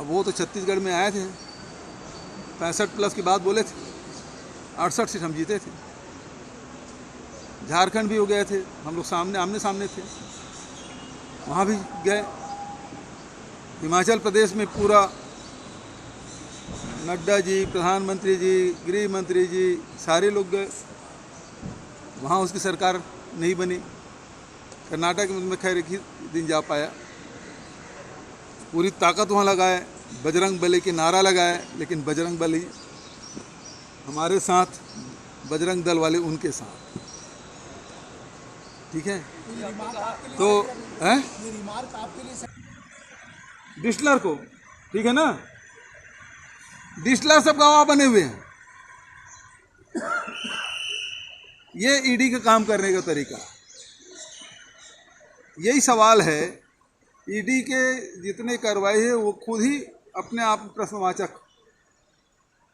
अब वो तो छत्तीसगढ़ में आए थे, 65+ की बात बोले थे, 68 सीट हम जीते थे। झारखंड भी हो गए थे, हम लोग आमने सामने थे, वहाँ भी गए। हिमाचल प्रदेश में पूरा नड्डा जी, प्रधानमंत्री जी, गृह मंत्री जी सारे लोग गए, वहाँ उसकी सरकार नहीं बनी। कर्नाटक में खैर एक ही दिन जा पाया। पूरी ताकत वहाँ लगाए, बजरंग बली के नारा लगाए, लेकिन बजरंग बली हमारे साथ, बजरंग दल वाले उनके साथ। ठीक है, तो है डिस्टलर को, ठीक है ना, डिस्टलर सब गवाह बने हुए हैं। ये ईडी का काम करने का तरीका, यही सवाल है। ईडी के जितने कार्रवाई है वो खुद ही अपने आप में प्रश्नवाचक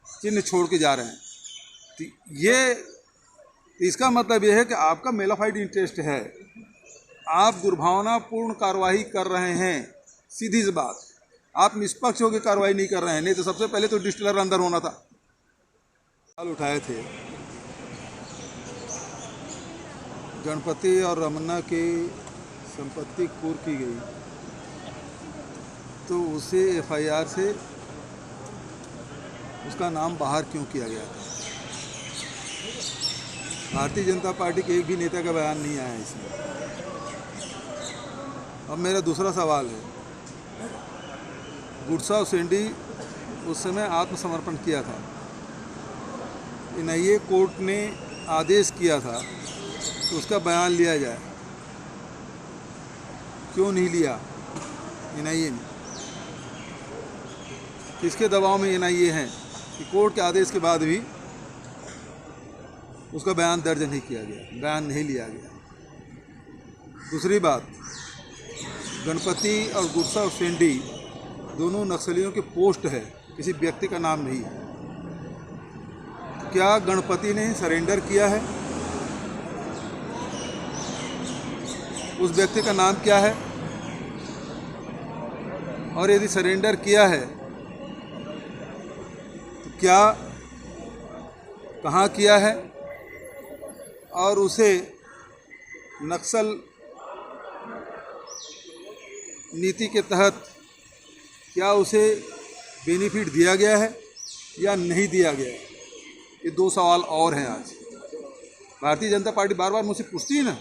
चिन्ह छोड़ के जा रहे हैं। तो ये इसका मतलब ये है कि आपका मेलाफाइड इंटरेस्ट है, आप दुर्भावनापूर्ण कार्रवाई कर रहे हैं। सीधी सी बात, आप निष्पक्ष होकर कार्रवाई नहीं कर रहे हैं। नहीं तो सबसे पहले तो डिस्टिलर अंदर होना था। सवाल उठाए थे गणपति और रमन्ना की संपत्ति कुर्क की गई, तो उसे एफआईआर से उसका नाम बाहर क्यों किया गया था? भारतीय जनता पार्टी के एक भी नेता का बयान नहीं आया इसमें। अब मेरा दूसरा सवाल है, गुरसा और सेंडी उस समय आत्मसमर्पण किया था, एनआईए कोर्ट ने आदेश किया था तो उसका बयान लिया जाए, क्यों नहीं लिया एनआईए ने? किसके दबाव में एनआईए हैं कि कोर्ट के आदेश के बाद भी उसका बयान दर्ज नहीं किया गया, बयान नहीं लिया गया। दूसरी बात, गणपति और गुरसा और सेंडी दोनों नक्सलियों के पोस्ट है, किसी व्यक्ति का नाम नहीं है। क्या गणपति ने सरेंडर किया है? उस व्यक्ति का नाम क्या है? और यदि सरेंडर किया है तो क्या, कहाँ किया है, और उसे नक्सल नीति के तहत क्या उसे बेनिफिट दिया गया है या नहीं दिया गया है? ये दो सवाल और हैं आज। भारतीय जनता पार्टी बार बार मुझसे पूछती है ना,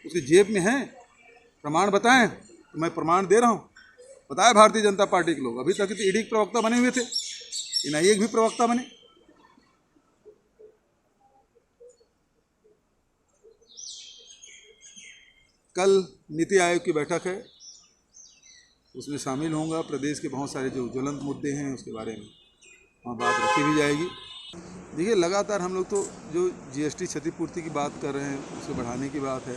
उसकी जेब में है प्रमाण, बताएं, तो मैं प्रमाण दे रहा हूँ। बताया भारतीय जनता पार्टी के लोग, अभी तक तो ईडी के प्रवक्ता बने हुए थे, एनआईए के भी प्रवक्ता बने। कल नीति आयोग की बैठक है, उसमें शामिल होऊंगा। प्रदेश के बहुत सारे जो ज्वलंत मुद्दे हैं उसके बारे में वहाँ बात रखी भी जाएगी। देखिए, लगातार हम लोग तो जो जीएसटी क्षतिपूर्ति की बात कर रहे हैं, उसको बढ़ाने की बात है।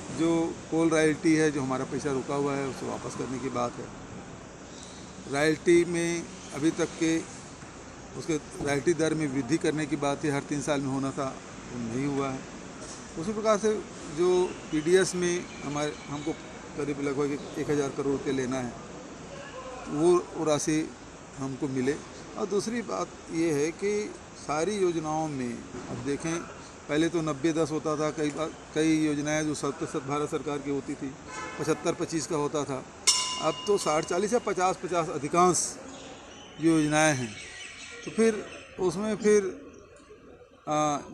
जो कोल रॉयल्टी है, जो हमारा पैसा रुका हुआ है, उसे वापस करने की बात है। रॉयल्टी में अभी तक के उसके रॉयल्टी दर में वृद्धि करने की बात है, हर 3 साल में होना था, वो नहीं हुआ है। उसी प्रकार से जो पीडीएस में हमको करीब लगभग 1000 करोड़ रुपये लेना है, वो राशि हमको मिले। और दूसरी बात ये है कि सारी योजनाओं में अब देखें, पहले तो 90-10 होता था, कई योजनाएं जो 70% भारत सरकार की होती थी, 75-25 का होता था। अब तो 60-40 या 50-50 अधिकांश योजनाएं हैं। तो फिर उसमें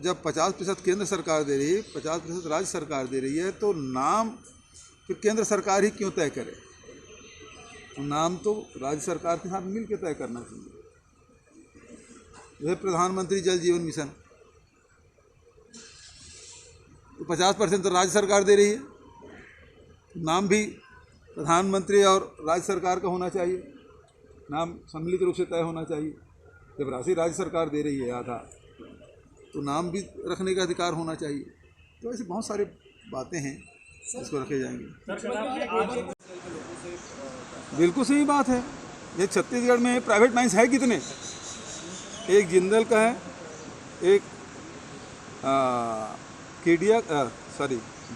जब 50% केंद्र सरकार दे रही है, 50% राज्य सरकार दे रही है, तो नाम फिर केंद्र सरकार ही क्यों तय करे? तो नाम तो राज्य सरकार के साथ मिल के तय करना चाहिए। जैसे प्रधानमंत्री जल जीवन मिशन, तो 50% तो राज्य सरकार दे रही है, नाम भी प्रधानमंत्री और राज्य सरकार का होना चाहिए, नाम सम्मिलित रूप से तय होना चाहिए। जब राशि राज्य सरकार दे रही है आधा, तो नाम भी रखने का अधिकार होना चाहिए। तो ऐसे बहुत सारी बातें हैं, इसको रखे जाएंगे। बिल्कुल सही बात है। ये छत्तीसगढ़ में प्राइवेट माइंस है कितने? एक जिंदल का है, एक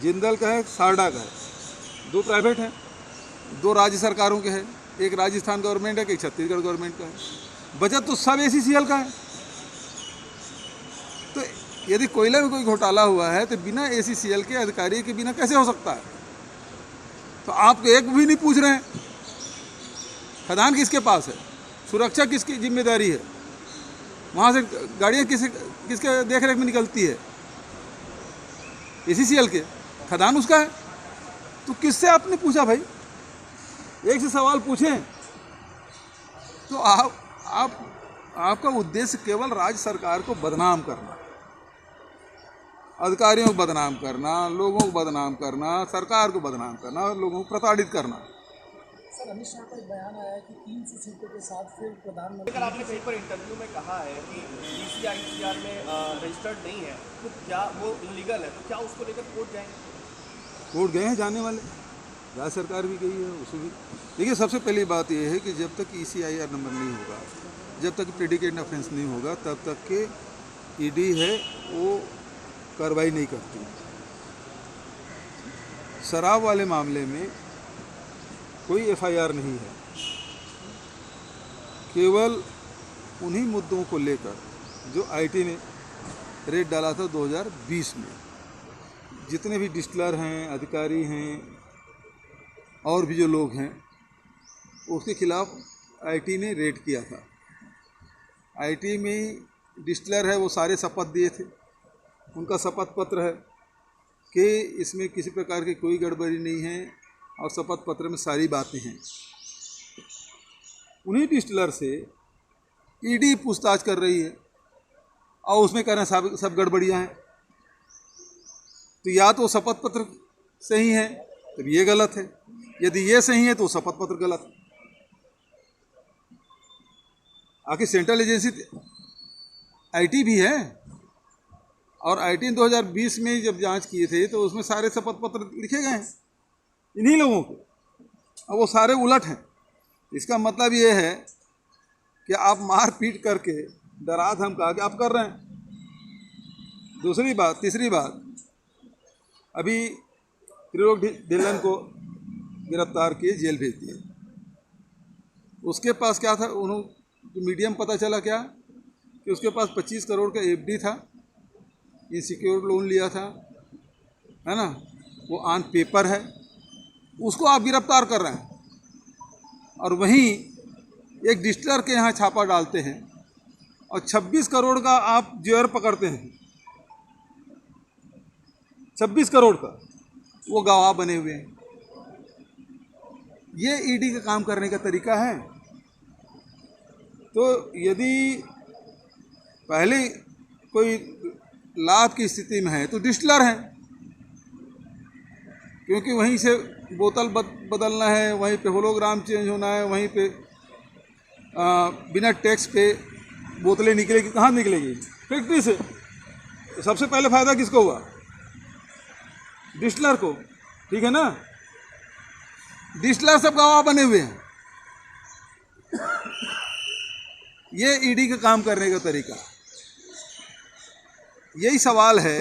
जिंदल का है, सारडा का है, 2 प्राइवेट हैं, 2 राज्य सरकारों के हैं। एक राजस्थान गवर्नमेंट है, एक छत्तीसगढ़ गवर्नमेंट का है। बजट तो सब ACCL का है। तो यदि कोयला में कोई घोटाला हुआ है तो बिना ACCL के अधिकारी के बिना कैसे हो सकता है? तो आप एक भी नहीं पूछ रहे हैं। खदान किसके पास है? सुरक्षा किसकी जिम्मेदारी है? वहाँ से गाड़ियाँ किसके देख रेख में निकलती है? ACCL के। खदान उसका है। तो किससे आपने पूछा भाई? एक से सवाल पूछें। तो आपका उद्देश्य केवल राज्य सरकार को बदनाम करना, अधिकारियों को बदनाम करना, लोगों को बदनाम करना, सरकार को बदनाम करना और लोगों को प्रताड़ित करना। सर, अमित शाह का एक बयान आया है कि 300 सीटों के साथ फिर प्रधानमंत्री। लेकिन आपने कहीं पर इंटरव्यू में कहा है कि DCICR में रजिस्टर्ड नहीं है, तो क्या वो इलीगल है? तो क्या उसको लेकर कोर्ट जाएंगे? कोर्ट गए हैं जाने वाले, राज्य सरकार भी गई है, उसको भी। देखिए, सबसे पहली बात यह है कि जब तक ECIR नंबर नहीं होगा, जब तक प्रेडिकेट ऑफेंस नहीं होगा, तब तक के ED है वो कार्रवाई नहीं करती। शराब वाले मामले में कोई FIR नहीं है। केवल उन्हीं मुद्दों को लेकर जो IT ने रेड डाला था 2020 में, जितने भी डिस्टिलर हैं, अधिकारी हैं और भी जो लोग हैं, उसके खिलाफ IT ने रेड किया था। IT में डिस्टिलर है वो सारे शपथ दिए थे, उनका शपथ पत्र है कि इसमें किसी प्रकार की कोई गड़बड़ी नहीं है और शपथ पत्र में सारी बातें हैं। उन्हीं डिस्टिलर से ED पूछताछ कर रही है और उसमें कह रहे हैं सब गड़बड़ियाँ हैं। तो या तो शपथ पत्र सही है तो ये गलत है, यदि ये सही है तो शपथ पत्र गलत है। आखिर सेंट्रल एजेंसी IT भी है और IT ने 2020 में जब जांच किए थे तो उसमें सारे शपथ पत्र लिखे गए हैं इन्हीं लोगों के, और वो सारे उलट हैं। इसका मतलब ये है कि आप मार पीट करके डरा धमका के आप कर रहे हैं। तीसरी बात, अभी त्रिलोक ढिल्लन को गिरफ्तार किए, जेल भेज दिए। उसके पास क्या था, उन्होंने मीडियम पता चला क्या कि उसके पास 25 करोड़ का FD था, इनसिक्योर्ड लोन लिया था, है ना, वो ऑन पेपर है, उसको आप गिरफ्तार कर रहे हैं। और वहीं एक डिस्टिलर के यहाँ छापा डालते हैं और 26 करोड़ का आप जेवर पकड़ते हैं। 26 करोड़ का वो गवाह बने हुए हैं। ये ED का काम करने का तरीका है। तो यदि पहले कोई लाभ की स्थिति में है तो डिस्टिलर है, क्योंकि वहीं से बोतल बदलना है, वहीं पे होलोग्राम चेंज होना है, वहीं पे बिना टैक्स पे बोतलें निकलेगी। कहाँ निकलेगी? फैक्ट्री से। तो सबसे पहले फ़ायदा किसको हुआ? डिस्टिलर को, ठीक है ना। डिस्टिलर सब गवाह बने हुए हैं। ये ED का काम करने का तरीका। यही सवाल है।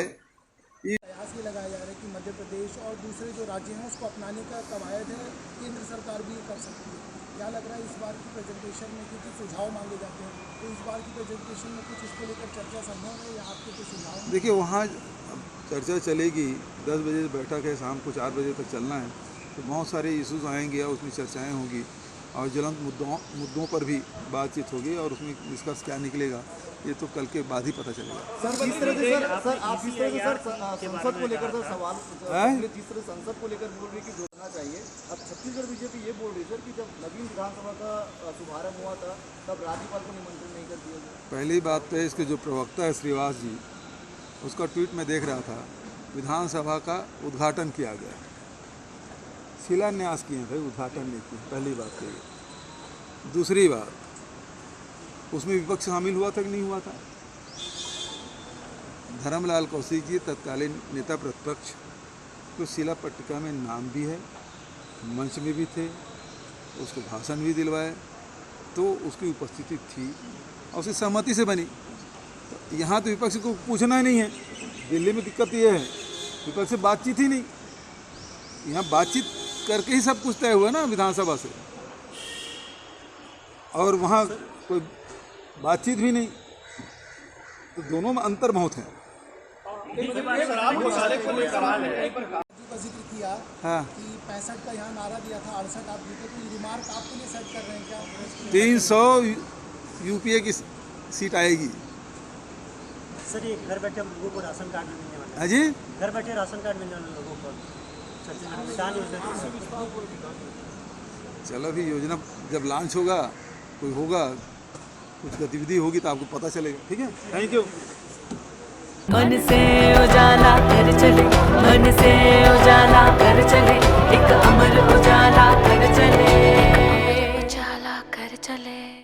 प्रयास ये लगाया जा रहा है कि मध्य प्रदेश और दूसरे जो राज्य हैं उसको अपनाने का कवायद है, केंद्र सरकार भी कर सकती है। क्या लग रहा है इस बार की प्रेजेंटेशन में, क्योंकि सुझाव मांगे जाते हैं, तो इस बार की प्रेजेंटेशन में कुछ इसको लेकर चर्चा संभव है या आपके कुछ सुझाव? देखिए, वहाँ चर्चा चलेगी, 10 बजे बैठक है, शाम को 4 बजे तक चलना है, तो बहुत सारे इश्यूज आएंगे और उसमें चर्चाएं होंगी और ज्वलंत मुद्दों पर भी बातचीत होगी और उसमें निष्कर्ष क्या निकलेगा ये तो कल के बाद ही पता चलेगा। सर, जिस तरह से आप जिस तरह से संसद को लेकर सवाल, जिस तरह संसद को लेकर बोल रही कि जोड़ना चाहिए, अब छत्तीसगढ़ बीजेपी ये बोल रही सर कि जब नवीन विधानसभा का शुभारंभ हुआ था तब राज्यपाल को निमंत्रण नहीं कर दिया गया। पहली बात तो इसके जो प्रवक्ता है श्रीवास जी, उसका ट्वीट में देख रहा था, विधानसभा का उद्घाटन किया गया, शिलान्यास किए भाई, उद्घाटन नहीं किया। पहली बात तो ये। दूसरी बात, उसमें विपक्ष शामिल हुआ था कि नहीं हुआ था? धर्मलाल कौशिक जी तत्कालीन नेता प्रतिपक्ष, तो शिला पट्टिका में नाम भी है, मंच में भी थे, उसको भाषण भी दिलवाए, तो उसकी उपस्थिति थी और उसकी सहमति से बनी। तो यहाँ तो विपक्ष को पूछना ही नहीं है। दिल्ली में दिक्कत ये है, विपक्ष से बातचीत ही नहीं, यहाँ बातचीत करके ही सब कुछ तय हुआ ना विधानसभा से। और वहाँ कोई बातचीत भी नहीं, तो दोनों में अंतर बहुत है। शराब घोटाले को लेकर का जिक्र किया हाँ, कि 65 का यहाँ नारा दिया था, 68 आप जीते, तो ये रिमार्क आपके लिए सेट कर रहे हैं क्या? 300 यूपीए की सीट आएगी। सर ये घर बैठे हम लोगों को राशन कार्ड भी मिलने वाला हाँ जी, है, घर बैठे राशन कार्ड मिलने वाले लोगों को छत्तीसगढ़ में किसान योजना। चलो अभी योजना जब लॉन्च होगा, कोई होगा, कुछ गतिविधि होगी तो आपको पता चलेगा। ठीक है, थैंक यू। मन से उजाला कर चले, मन से उजाला कर चले, एक अमर उजाला कर चले।